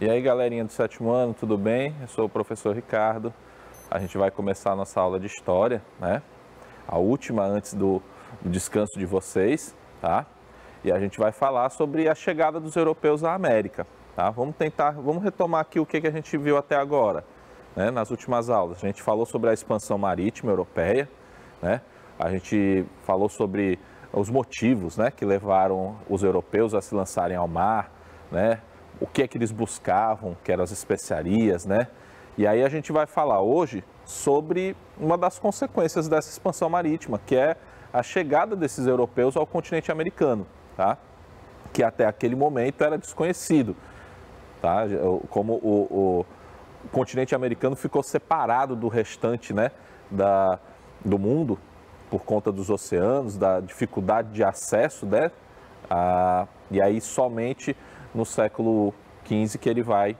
E aí, galerinha do sétimo ano, tudo bem? Eu sou o professor Ricardo. A gente vai começar a nossa aula de história, né? A última antes do descanso de vocês, tá? E a gente vai falar sobre a chegada dos europeus à América, tá? Vamos retomar aqui o que a gente viu até agora, né? Nas últimas aulas. A gente falou sobre a expansão marítima europeia, né? A gente falou sobre os motivos, né, que levaram os europeus a se lançarem ao mar, né? O que é que eles buscavam, que eram as especiarias, né? E aí a gente vai falar hoje sobre uma das consequências dessa expansão marítima, que é a chegada desses europeus ao continente americano, tá? Que até aquele momento era desconhecido, tá? Como o continente americano ficou separado do restante, né, do mundo por conta dos oceanos, da dificuldade de acesso, né? E aí somente no século XV que ele vai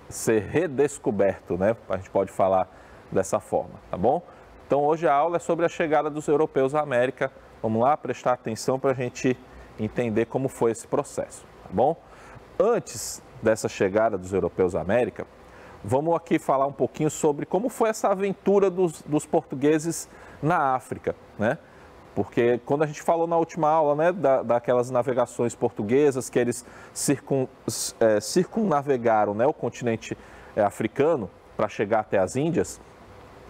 ser redescoberto, né? A gente pode falar dessa forma, tá bom? Então hoje a aula é sobre a chegada dos europeus à América. Vamos lá prestar atenção para a gente entender como foi esse processo, tá bom? Antes dessa chegada dos europeus à América, vamos aqui falar um pouquinho sobre como foi essa aventura dos portugueses na África, né? Porque quando a gente falou na última aula, né, daquelas navegações portuguesas que eles circunnavegaram, né, o continente africano para chegar até as Índias,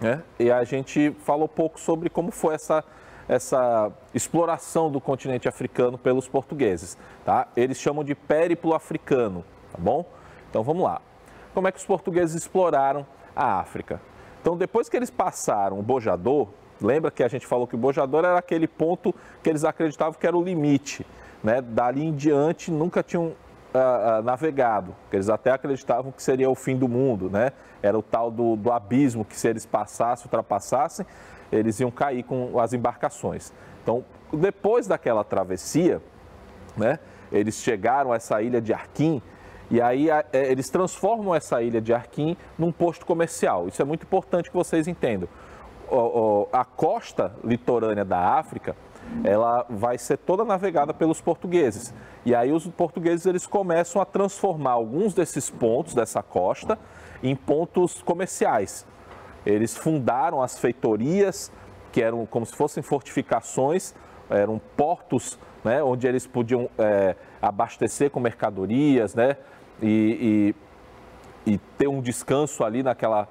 né? E a gente falou pouco sobre como foi essa exploração do continente africano pelos portugueses, tá? Eles chamam de périplo africano, tá bom? Então vamos lá. Como é que os portugueses exploraram a África? Então depois que eles passaram o Bojador, lembra que a gente falou que o Bojador era aquele ponto que eles acreditavam que era o limite, né? Dali em diante nunca tinham navegado, que eles até acreditavam que seria o fim do mundo, né? Era o tal do abismo que se eles ultrapassassem, eles iam cair com as embarcações. Então, depois daquela travessia, né, eles chegaram a essa ilha de Arquim, e aí eles transformam essa ilha de Arquim num posto comercial. Isso é muito importante que vocês entendam. A costa litorânea da África, ela vai ser toda navegada pelos portugueses. E aí os portugueses eles começam a transformar alguns desses pontos dessa costa em pontos comerciais. Eles fundaram as feitorias, que eram como se fossem fortificações, eram portos, né, onde eles podiam abastecer com mercadorias, né, e ter um descanso ali naquela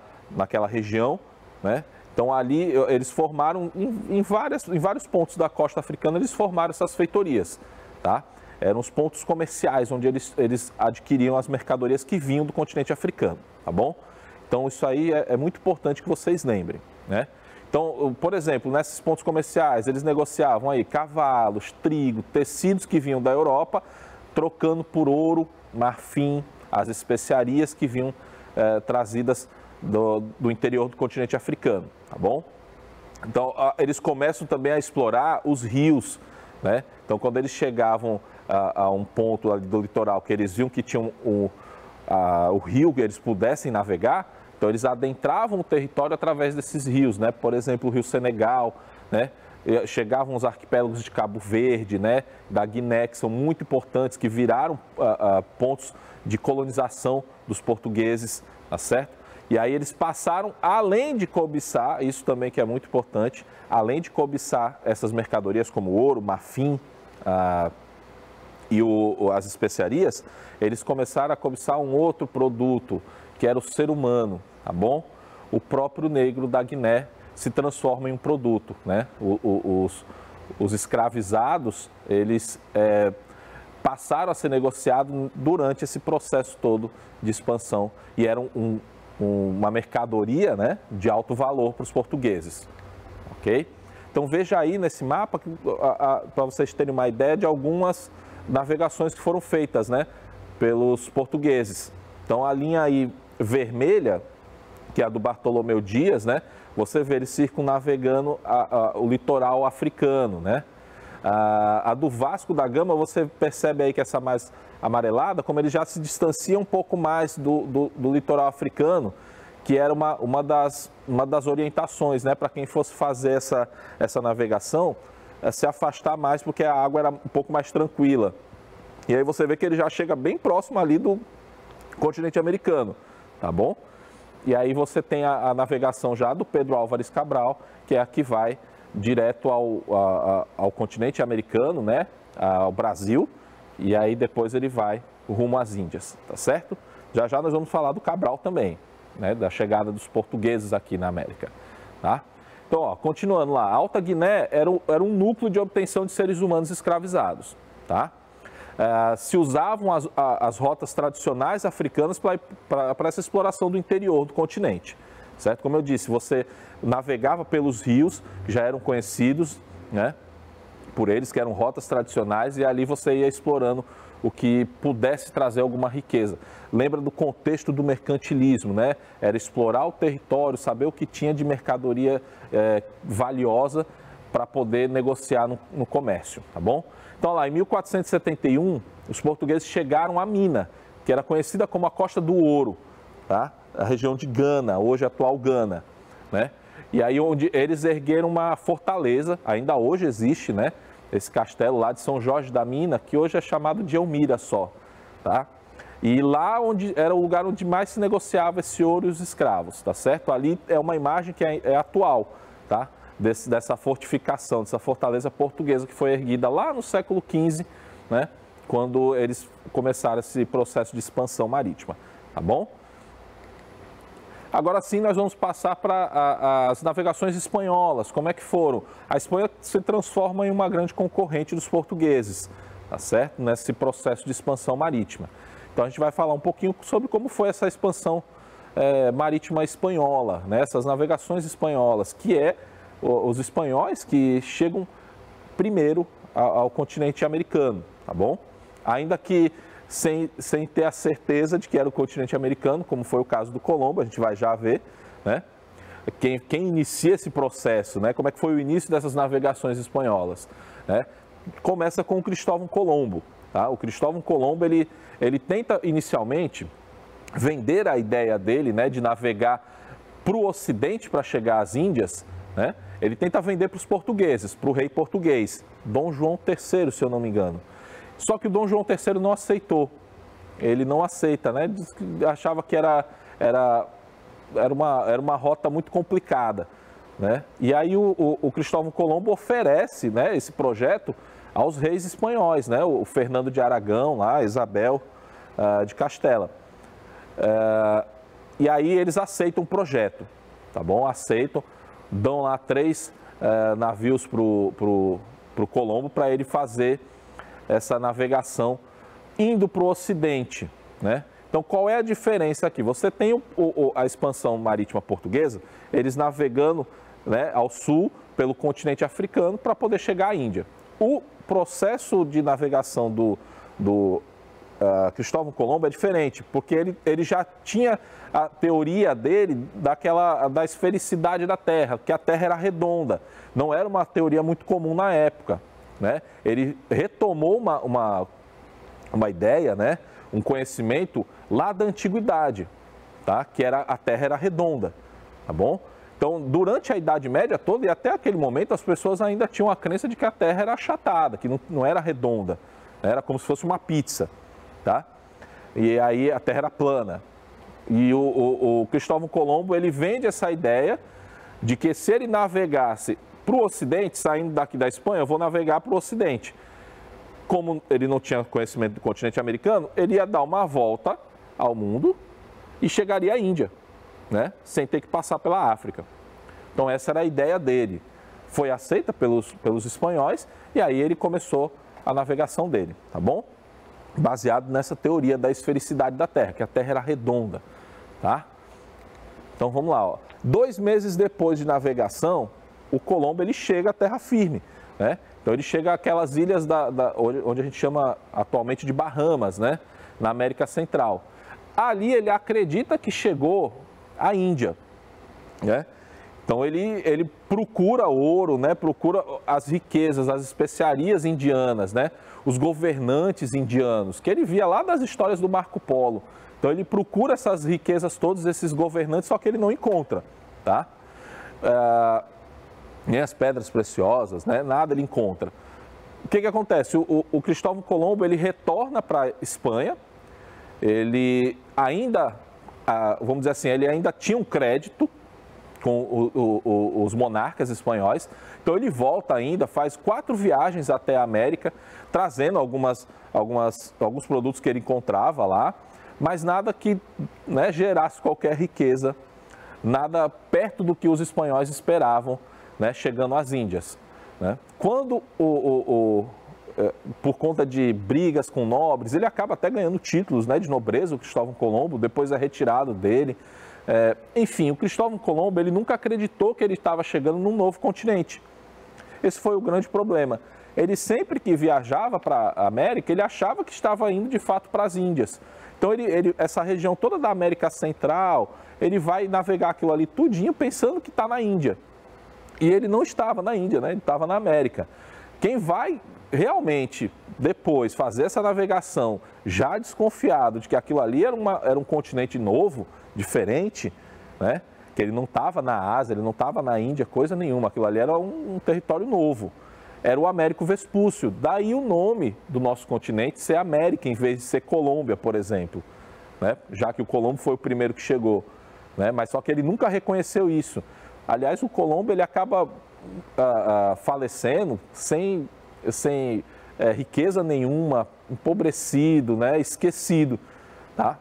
região, né? Então ali eles formaram, em vários pontos da costa africana, eles formaram essas feitorias, tá? Eram os pontos comerciais, onde eles adquiriam as mercadorias que vinham do continente africano, tá bom? Então isso aí é muito importante que vocês lembrem, né? Então, por exemplo, nesses pontos comerciais, eles negociavam aí cavalos, trigo, tecidos que vinham da Europa, trocando por ouro, marfim, as especiarias que vinham trazidas do interior do continente africano, tá bom? Então, eles começam também a explorar os rios, né? Então, quando eles chegavam a um ponto ali do litoral que eles viam que tinham o rio que eles pudessem navegar, então eles adentravam o território através desses rios, né? Por exemplo, o Rio Senegal, né? Chegavam os arquipélagos de Cabo Verde, né? Da Guiné, que são muito importantes, que viraram pontos de colonização dos portugueses, tá certo? E aí eles passaram, além de cobiçar, isso também que é muito importante, além de cobiçar essas mercadorias como ouro, marfim e as especiarias, eles começaram a cobiçar um outro produto, que era o ser humano, tá bom? O próprio negro da Guiné se transforma em um produto, né? Os escravizados, eles passaram a ser negociados durante esse processo todo de expansão e eram uma mercadoria, né, de alto valor para os portugueses, ok? Então veja aí nesse mapa, para vocês terem uma ideia de algumas navegações que foram feitas, né, pelos portugueses. Então a linha aí vermelha, que é a do Bartolomeu Dias, né, você vê ele circunnavegando o litoral africano, né? A do Vasco da Gama, você percebe aí que essa mais amarelada, como ele já se distancia um pouco mais do litoral africano, que era uma das orientações, né, para quem fosse fazer essa navegação, se afastar mais, porque a água era um pouco mais tranquila. E aí você vê que ele já chega bem próximo ali continente americano, tá bom? E aí você tem a navegação já do Pedro Álvares Cabral, que é a que vai direto ao continente americano, né? Ao Brasil, e aí depois ele vai rumo às Índias, tá certo? Já já nós vamos falar do Cabral também, né? Da chegada dos portugueses aqui na América, tá? Então, ó, continuando lá, a Alta Guiné era um núcleo de obtenção de seres humanos escravizados, tá? Se usavam as rotas tradicionais africanas para essa exploração do interior do continente, certo? Como eu disse, você navegava pelos rios que já eram conhecidos, né, por eles, que eram rotas tradicionais, e ali você ia explorando o que pudesse trazer alguma riqueza. Lembra do contexto do mercantilismo, né? Era explorar o território, saber o que tinha de mercadoria valiosa para poder negociar no comércio, tá bom? Então, lá em 1471, os portugueses chegaram a Mina, que era conhecida como a Costa do Ouro, tá? A região de Gana, hoje atual Gana, né? E aí onde eles ergueram uma fortaleza, ainda hoje existe, né? Esse castelo lá de São Jorge da Mina, que hoje é chamado de Elmira só, tá? E lá onde era o lugar onde mais se negociava esse ouro e os escravos, tá certo? Ali é uma imagem que é atual, tá? Dessa fortificação, dessa fortaleza portuguesa que foi erguida lá no século XV, né, quando eles começaram esse processo de expansão marítima, tá bom? Agora sim nós vamos passar para as navegações espanholas, como é que foram? A Espanha se transforma em uma grande concorrente dos portugueses, tá certo? Nesse processo de expansão marítima. Então a gente vai falar um pouquinho sobre como foi essa expansão marítima espanhola, né, essas navegações espanholas, que é os espanhóis que chegam primeiro ao continente americano, tá bom? Ainda que sem ter a certeza de que era o continente americano, como foi o caso do Colombo, a gente vai já ver, né? Quem inicia esse processo, né? Como é que foi o início dessas navegações espanholas, né? Começa com o Cristóvão Colombo, tá? O Cristóvão Colombo, ele tenta inicialmente vender a ideia dele, né, de navegar para o ocidente para chegar às Índias, né? Ele tenta vender para os portugueses, para o rei português, Dom João III, se eu não me engano. Só que o Dom João III não aceitou. Ele não aceita, né? Achava que era uma rota muito complicada, né? E aí o Cristóvão Colombo oferece, né, esse projeto aos reis espanhóis, né? O Fernando de Aragão, lá, Isabel de Castela. E aí eles aceitam o projeto, tá bom? Aceitam. Dão lá 3 navios para o Colombo para ele fazer essa navegação indo para o ocidente, né? Então, qual é a diferença aqui? Você tem a expansão marítima portuguesa, eles navegando, né, ao sul pelo continente africano para poder chegar à Índia. O processo de navegação do Cristóvão Colombo é diferente, porque ele já tinha a teoria dele da esfericidade da Terra, que a Terra era redonda. Não era uma teoria muito comum na época, né? Ele retomou uma ideia, né? Um conhecimento lá da antiguidade, tá? Que a Terra era redonda, tá bom? Então, durante a Idade Média toda e até aquele momento, as pessoas ainda tinham a crença de que a Terra era achatada, que não era redonda, era como se fosse uma pizza, tá? E aí a Terra era plana. E o Cristóvão Colombo, ele vende essa ideia de que se ele navegasse para o Ocidente, saindo daqui da Espanha, eu vou navegar para o Ocidente. Como ele não tinha conhecimento do continente americano, ele ia dar uma volta ao mundo e chegaria à Índia, né? Sem ter que passar pela África. Então essa era a ideia dele. Foi aceita pelos espanhóis e aí ele começou a navegação dele, tá bom? Baseado nessa teoria da esfericidade da Terra, que a Terra era redonda, tá? Então vamos lá, ó. 2 meses depois de navegação, o Colombo ele chega à terra firme, né? Então ele chega àquelas ilhas onde a gente chama atualmente de Bahamas, né? Na América Central. Ali ele acredita que chegou à Índia, né? Então ele procura ouro, né? Procura as riquezas, as especiarias indianas, né? Os governantes indianos, que ele via lá das histórias do Marco Polo. Então ele procura essas riquezas todos, esses governantes, só que ele não encontra, tá? Nem as pedras preciosas, né? Nada ele encontra. O que acontece? O Cristóvão Colombo ele retorna para a Espanha ele ainda, vamos dizer assim, ele ainda tinha um crédito com os monarcas espanhóis. Então ele volta ainda, faz 4 viagens até a América, trazendo alguns produtos que ele encontrava lá, mas nada que, né, gerasse qualquer riqueza, nada perto do que os espanhóis esperavam, né, chegando às Índias, né? Quando, por conta de brigas com nobres, ele acaba até ganhando títulos, né, de nobreza, o Cristóvão Colombo, depois é retirado dele. Enfim, o Cristóvão Colombo, ele nunca acreditou que ele estava chegando num novo continente. Esse foi o grande problema. Ele sempre que viajava para a América, ele achava que estava indo de fato para as Índias. Então, essa região toda da América Central, ele vai navegar aquilo ali tudinho pensando que está na Índia. E ele não estava na Índia, né? Ele estava na América. Quem vai realmente depois fazer essa navegação já desconfiado de que aquilo ali era um continente novo, diferente, né? Que ele não estava na Ásia, ele não estava na Índia, coisa nenhuma, aquilo ali era um território novo, era o Américo Vespúcio, daí o nome do nosso continente ser América em vez de ser Colômbia, por exemplo, né? Já que o Colombo foi o primeiro que chegou, né? Mas só que ele nunca reconheceu isso. Aliás, o Colombo ele acaba falecendo sem riqueza nenhuma, empobrecido, né? Esquecido, tá?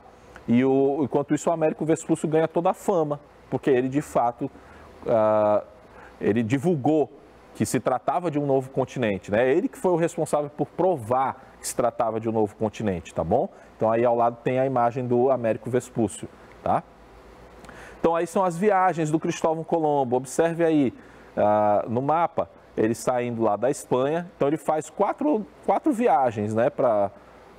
Enquanto isso, o Américo Vespúcio ganha toda a fama, porque ele, de fato, ele divulgou que se tratava de um novo continente, né? Ele que foi o responsável por provar que se tratava de um novo continente, tá bom? Então, aí ao lado tem a imagem do Américo Vespúcio, tá? Então, aí são as viagens do Cristóvão Colombo. Observe aí no mapa, ele saindo lá da Espanha. Então, ele faz quatro viagens, né, para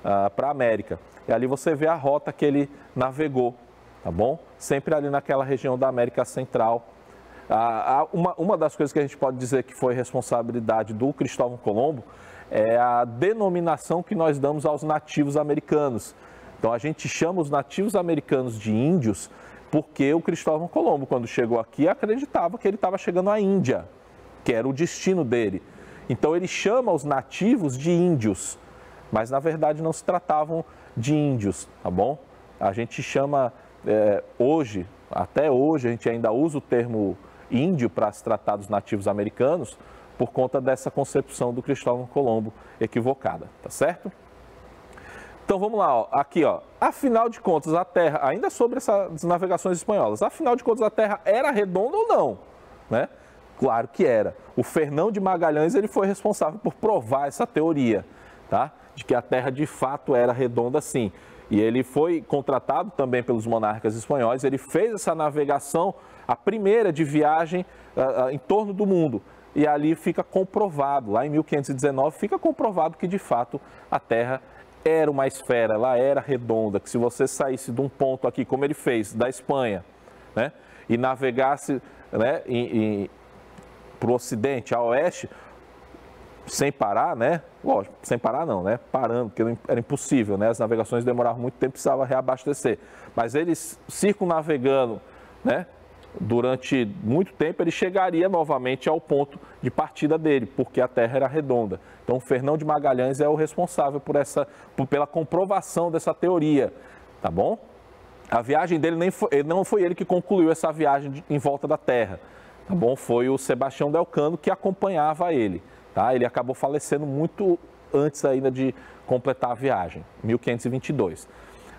a América. E ali você vê a rota que ele navegou, tá bom? Sempre ali naquela região da América Central. Uma das coisas que a gente pode dizer que foi responsabilidade do Cristóvão Colombo é a denominação que nós damos aos nativos americanos. Então, a gente chama os nativos americanos de índios porque o Cristóvão Colombo, quando chegou aqui, acreditava que ele estava chegando à Índia, que era o destino dele. Então, ele chama os nativos de índios, mas, na verdade, não se tratavam de índios, tá bom? A gente chama, hoje, até hoje, a gente ainda usa o termo índio para se tratar dos nativos americanos por conta dessa concepção do Cristóvão Colombo equivocada, tá certo? Então, vamos lá, ó. Aqui, ó. Afinal de contas, a Terra, ainda sobre essas navegações espanholas, afinal de contas, a Terra era redonda ou não, né? Claro que era. O Fernão de Magalhães, ele foi responsável por provar essa teoria, tá? De que a Terra de fato era redonda, sim. E ele foi contratado também pelos monarcas espanhóis, ele fez essa navegação, a primeira de viagem em torno do mundo. E ali fica comprovado, lá em 1519, fica comprovado que de fato a Terra era uma esfera, ela era redonda, que se você saísse de um ponto aqui, como ele fez, da Espanha, né, e navegasse, né, para o ocidente, a oeste, sem parar, né? Lógico, sem parar não, né? Parando, porque era impossível, né? As navegações demoravam muito tempo, precisava reabastecer. Mas eles circunnavegando, né? Durante muito tempo, ele chegaria novamente ao ponto de partida dele, porque a Terra era redonda. Então, o Fernão de Magalhães é o responsável pela comprovação dessa teoria, tá bom? A viagem dele não foi ele que concluiu essa viagem em volta da Terra, tá bom? Foi o Sebastião Delcano que acompanhava ele. Tá? Ele acabou falecendo muito antes ainda de completar a viagem, 1522.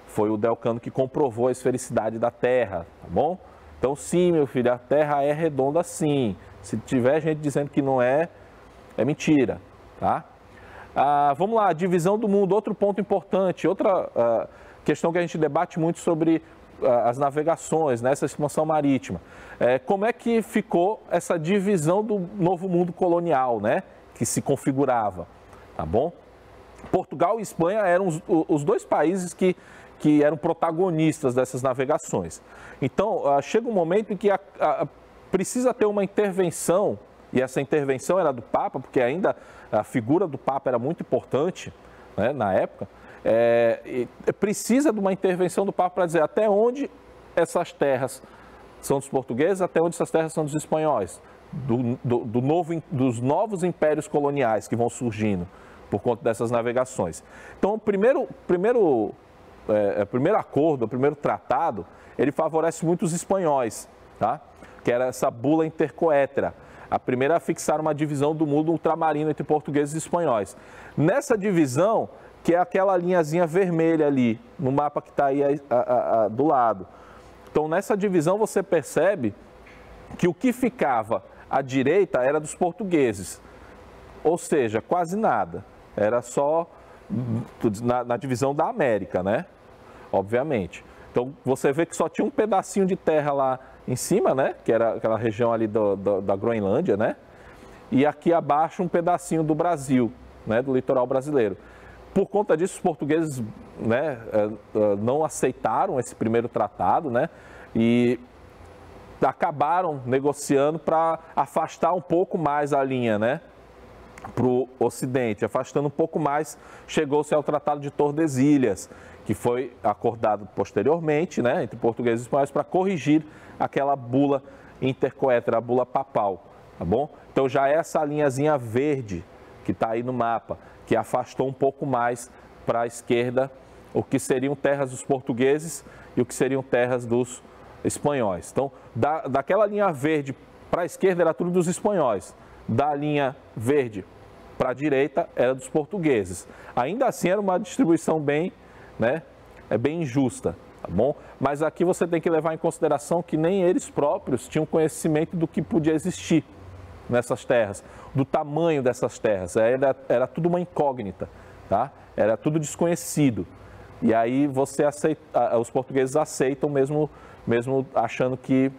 Foi o Delcano que comprovou a esfericidade da Terra, tá bom? Então, sim, meu filho, a Terra é redonda, sim. Se tiver gente dizendo que não é, é mentira, tá? Vamos lá, divisão do mundo, outro ponto importante, outra questão que a gente debate muito sobre as navegações, né, essa expansão marítima. Como é que ficou essa divisão do novo mundo colonial, né? Que se configurava, tá bom? Portugal e Espanha eram os dois países que eram protagonistas dessas navegações. Então, chega um momento em que precisa ter uma intervenção, e essa intervenção era do Papa, porque ainda a figura do Papa era muito importante, né, na época. Precisa de uma intervenção do Papa para dizer até onde essas terras são dos portugueses, até onde essas terras são dos espanhóis. Dos novos impérios coloniais que vão surgindo por conta dessas navegações. Então, o primeiro o primeiro acordo, o primeiro tratado, ele favorece muito os espanhóis, tá? Que era essa bula intercoétera. A primeira a fixar uma divisão do mundo ultramarino entre portugueses e espanhóis. Nessa divisão, que é aquela linhazinha vermelha ali, no mapa que está aí do lado. Então, nessa divisão, você percebe que o que ficava à direita era dos portugueses, ou seja, quase nada. Era só na divisão da América, né? Obviamente. Então, você vê que só tinha um pedacinho de terra lá em cima, né? Que era aquela região ali da Groenlândia, né? E aqui abaixo um pedacinho do Brasil, né? Do litoral brasileiro. Por conta disso, os portugueses, né, não aceitaram esse primeiro tratado, né? E acabaram negociando para afastar um pouco mais a linha, né? Para o Ocidente, afastando um pouco mais, chegou-se ao Tratado de Tordesilhas, que foi acordado posteriormente, né, entre portugueses e espanhóis, para corrigir aquela bula intercoétera, a bula papal, tá bom? Então já é essa linhazinha verde que está aí no mapa, que afastou um pouco mais para a esquerda o que seriam terras dos portugueses e o que seriam terras dos espanhóis. Então, daquela linha verde para a esquerda era tudo dos espanhóis, da linha verde para a direita era dos portugueses. Ainda assim era uma distribuição bem, né, bem injusta, tá bom? Mas aqui você tem que levar em consideração que nem eles próprios tinham conhecimento do que podia existir nessas terras, do tamanho dessas terras. Era tudo uma incógnita, tá? Era tudo desconhecido. E aí os portugueses aceitam mesmo achando que,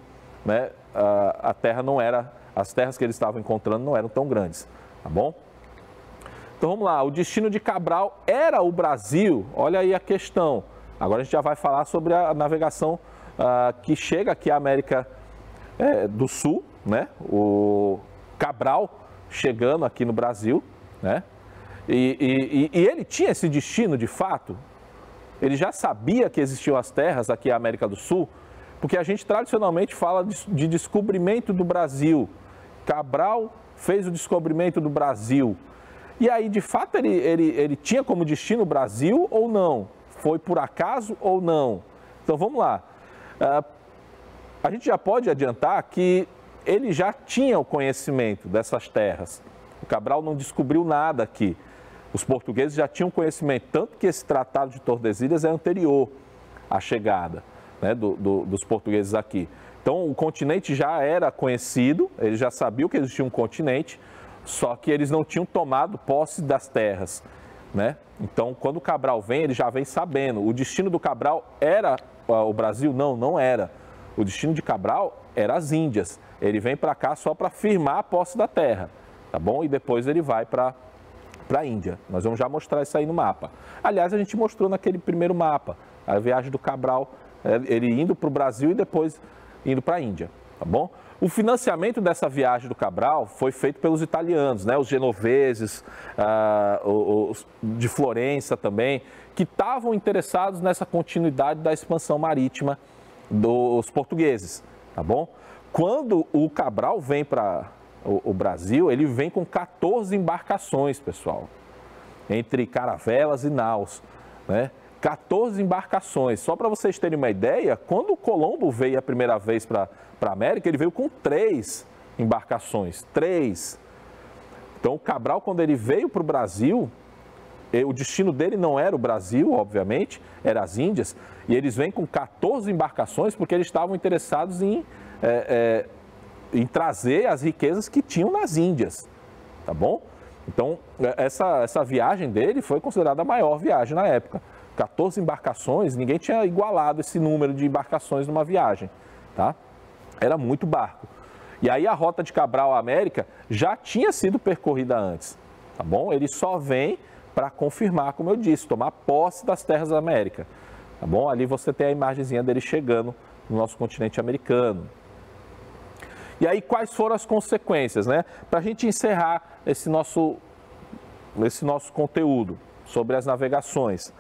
né, a terra não era, as terras que eles estavam encontrando não eram tão grandes, tá bom? Então vamos lá, o destino de Cabral era o Brasil. Olha aí a questão. Agora a gente já vai falar sobre a navegação que chega aqui à América do Sul, né? O Cabral chegando aqui no Brasil, né? E ele tinha esse destino de fato? Ele já sabia que existiam as terras aqui na América do Sul? Porque a gente tradicionalmente fala de descobrimento do Brasil. Cabral fez o descobrimento do Brasil. E aí, de fato, ele tinha como destino o Brasil ou não? Foi por acaso ou não? Então, vamos lá. A gente já pode adiantar que ele já tinha o conhecimento dessas terras. O Cabral não descobriu nada aqui. Os portugueses já tinham conhecimento, tanto que esse Tratado de Tordesilhas é anterior à chegada, né, dos portugueses aqui. Então, o continente já era conhecido, eles já sabiam que existia um continente, só que eles não tinham tomado posse das terras, né? Então, quando o Cabral vem, ele já vem sabendo. O destino do Cabral era o Brasil? Não, não era. O destino de Cabral era as Índias. Ele vem para cá só para firmar a posse da terra, tá bom? E depois ele vai para a Índia. Nós vamos já mostrar isso aí no mapa. Aliás, a gente mostrou naquele primeiro mapa, a viagem do Cabral, ele indo para o Brasil e depois indo para a Índia, tá bom? O financiamento dessa viagem do Cabral foi feito pelos italianos, né? Os genoveses, os de Florença também, que estavam interessados nessa continuidade da expansão marítima dos portugueses, tá bom? Quando o Cabral vem para o Brasil, ele vem com 14 embarcações, pessoal, entre caravelas e naus, né? 14 embarcações. Só para vocês terem uma ideia, quando o Colombo veio a primeira vez para a América, ele veio com 3 embarcações, 3. Então, o Cabral, quando ele veio para o Brasil, o destino dele não era o Brasil, obviamente, era as Índias, e eles vêm com 14 embarcações porque eles estavam interessados em trazer as riquezas que tinham nas Índias, tá bom? Então, essa viagem dele foi considerada a maior viagem na época. 14 embarcações, ninguém tinha igualado esse número de embarcações numa viagem, tá? Era muito barco. E aí a rota de Cabral à América já tinha sido percorrida antes, tá bom? Ele só vem para confirmar, como eu disse, tomar posse das terras da América, tá bom? Ali você tem a imagenzinha dele chegando no nosso continente americano. E aí quais foram as consequências, né? Para a gente encerrar esse nosso conteúdo sobre as navegações.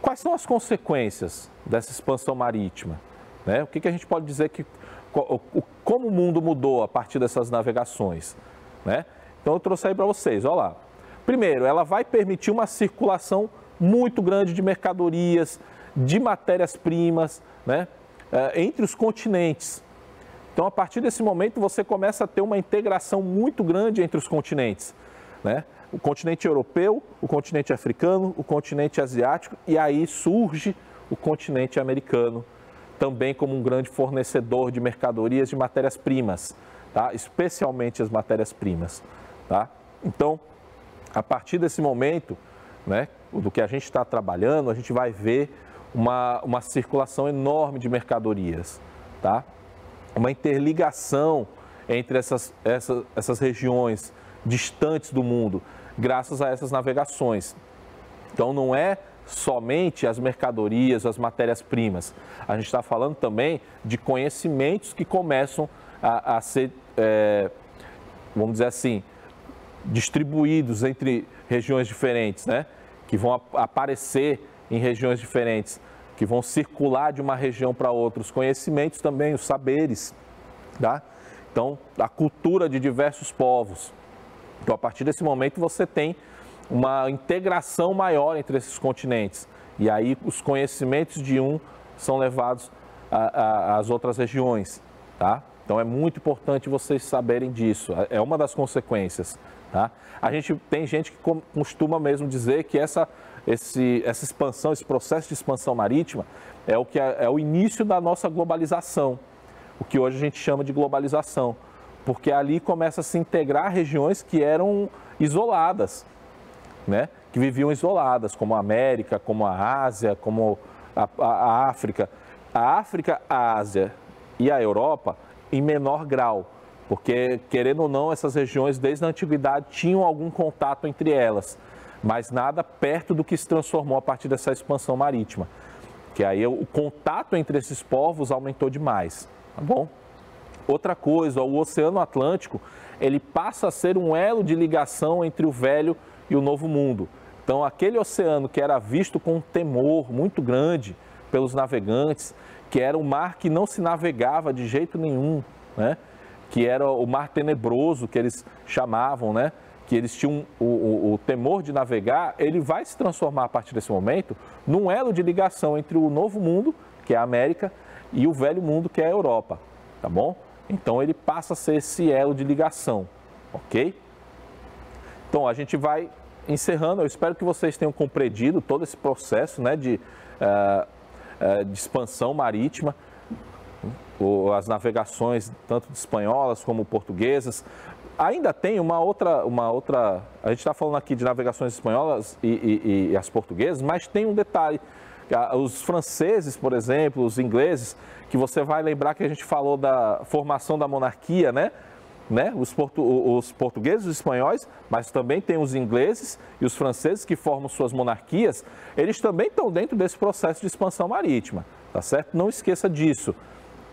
Quais são as consequências dessa expansão marítima? Né? O que a gente pode dizer como o mundo mudou a partir dessas navegações? Né? Então eu trouxe aí para vocês, olha lá. Primeiro, ela vai permitir uma circulação muito grande de mercadorias, de matérias-primas, né, entre os continentes. Então, a partir desse momento, você começa a ter uma integração muito grande entre os continentes, né? O continente europeu, o continente africano, o continente asiático, e aí surge o continente americano, também como um grande fornecedor de mercadorias, de matérias-primas, tá? Especialmente as matérias-primas, tá? Então, a partir desse momento, né, do que a gente está trabalhando, a gente vai ver uma circulação enorme de mercadorias, tá? Uma interligação entre essas regiões distantes do mundo, graças a essas navegações. Então, não é somente as mercadorias, as matérias-primas. A gente está falando também de conhecimentos que começam a ser, vamos dizer assim, distribuídos entre regiões diferentes, né? Que vão aparecer em regiões diferentes, que vão circular de uma região para outra. Os conhecimentos também, os saberes, tá? Então, a cultura de diversos povos. Então, a partir desse momento, você tem uma integração maior entre esses continentes. E aí, os conhecimentos de um são levados às outras regiões, tá? Então, é muito importante vocês saberem disso. É uma das consequências, tá? Tem gente que costuma mesmo dizer que essa expansão, esse processo de expansão marítima é o início da nossa globalização, o que hoje a gente chama de globalização, porque ali começa a se integrar regiões que eram isoladas, né? Que viviam isoladas, como a América, como a Ásia, como a África. A África, a Ásia e a Europa em menor grau, porque, querendo ou não, essas regiões desde a antiguidade tinham algum contato entre elas, mas nada perto do que se transformou a partir dessa expansão marítima, que aí o contato entre esses povos aumentou demais, tá bom? Outra coisa, o Oceano Atlântico, ele passa a ser um elo de ligação entre o velho e o novo mundo. Então, aquele oceano que era visto com um temor muito grande pelos navegantes, que era um mar que não se navegava de jeito nenhum, né? Que era o mar tenebroso, que eles chamavam, né? Que eles tinham o temor de navegar, ele vai se transformar a partir desse momento num elo de ligação entre o novo mundo, que é a América, e o velho mundo, que é a Europa, tá bom? Então, ele passa a ser esse elo de ligação, ok? Então, a gente vai encerrando. Eu espero que vocês tenham compreendido todo esse processo, né, de expansão marítima, as navegações tanto espanholas como portuguesas. Ainda tem uma outra, a gente está falando aqui de navegações espanholas e as portuguesas, mas tem um detalhe. Os franceses, por exemplo, os ingleses, que você vai lembrar que a gente falou da formação da monarquia, né? Os portugueses e os espanhóis, mas também tem os ingleses e os franceses que formam suas monarquias, eles também estão dentro desse processo de expansão marítima, tá certo? Não esqueça disso,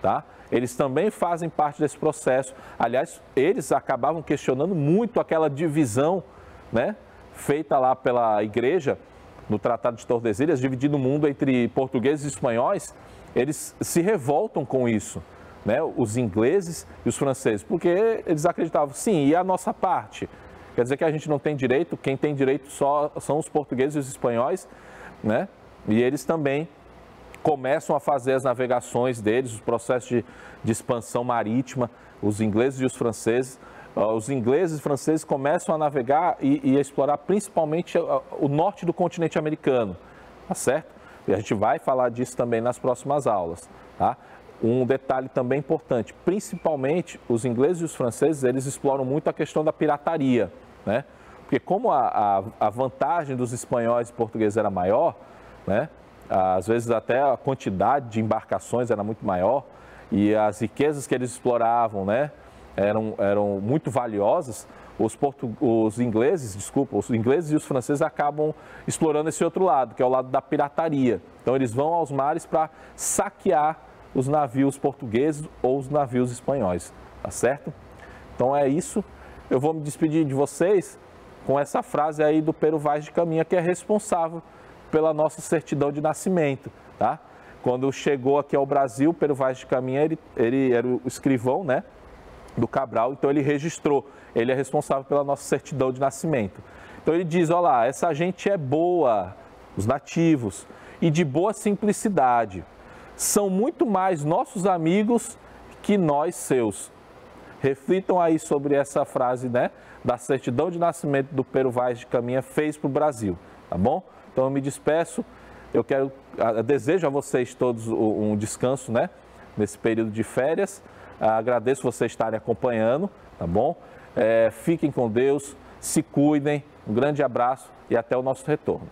tá? Eles também fazem parte desse processo. Aliás, eles acabavam questionando muito aquela divisão, né, feita lá pela igreja no Tratado de Tordesilhas, dividindo o mundo entre portugueses e espanhóis. Eles se revoltam com isso, né, os ingleses e os franceses, porque eles acreditavam, sim, e a nossa parte? Quer dizer que a gente não tem direito, quem tem direito só são os portugueses e os espanhóis, né? E eles também começam a fazer as navegações deles, os processos de expansão marítima, os ingleses e os franceses. Os ingleses e franceses começam a navegar e a explorar principalmente o norte do continente americano, tá certo? E a gente vai falar disso também nas próximas aulas, tá? Um detalhe também importante, principalmente os ingleses e os franceses, eles exploram muito a questão da pirataria, né? Porque como a vantagem dos espanhóis e portugueses era maior, né? Às vezes até a quantidade de embarcações era muito maior e as riquezas que eles exploravam, né, eram muito valiosas. Os ingleses e os franceses acabam explorando esse outro lado, que é o lado da pirataria. Então eles vão aos mares para saquear os navios portugueses ou os navios espanhóis, tá certo? Então é isso. Eu vou me despedir de vocês com essa frase aí do Pero Vaz de Caminha, que é responsável pela nossa certidão de nascimento, tá? Quando chegou aqui ao Brasil, Pero Vaz de Caminha, ele era o escrivão, né, do Cabral, então ele registrou, ele é responsável pela nossa certidão de nascimento. Então ele diz, olha lá, essa gente é boa, os nativos, e de boa simplicidade. São muito mais nossos amigos que nós seus. Reflitam aí sobre essa frase, né, da certidão de nascimento do Pero Vaz de Caminha fez para o Brasil, tá bom? Então eu me despeço, eu desejo a vocês todos um descanso, né, nesse período de férias. Agradeço vocês estarem acompanhando, tá bom? Fiquem com Deus, se cuidem, um grande abraço e até o nosso retorno.